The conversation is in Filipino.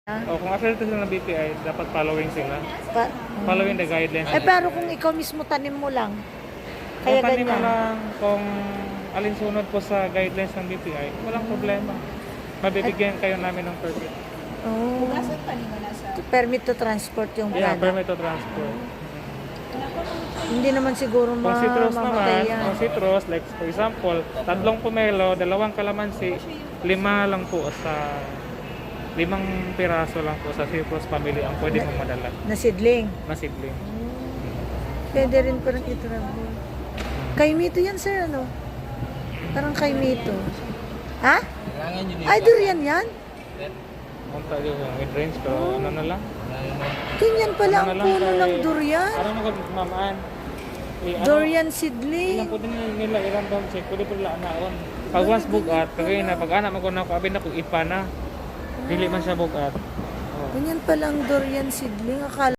O kung affiliated sila ng BPI, dapat following sila. Pa- Following the guidelines. pero kung ikaw mismo tanim mo lang, Kaya kaya mo ganyan. lang kung alinsunod po sa guidelines ng BPI, walang problema. Mabibigyan kayo namin ng permit. Oh. Permit to transport yung Yeah, product. permit to transport. Hindi naman siguro Kung citrus naman, mamatay yan. kung citrus, like for example, 3 pomelo, 2 kalamansi, 5 lang po sa 5 piraso lang po sa citrus family ang pwede mong madala Na seedling. na seedling. Pwede rin parang i-travel. Kaimito yan, sir, ano? Parang kaimito. Ha? Ay, durian yan? Punta yung mid-range pero ano na lang. Ganyan pala ang Ano na lang puno kay- ng durian. Parang magmamaan. Durian Ilan seedling. po din nila i-random check. Pwede po nila anaon. Pag once bugat, kagaya na pag anak mo ko na abin na kung ipa na. Dili man siya bugat. Oh. Ganyan pala ang durian seedling. Akala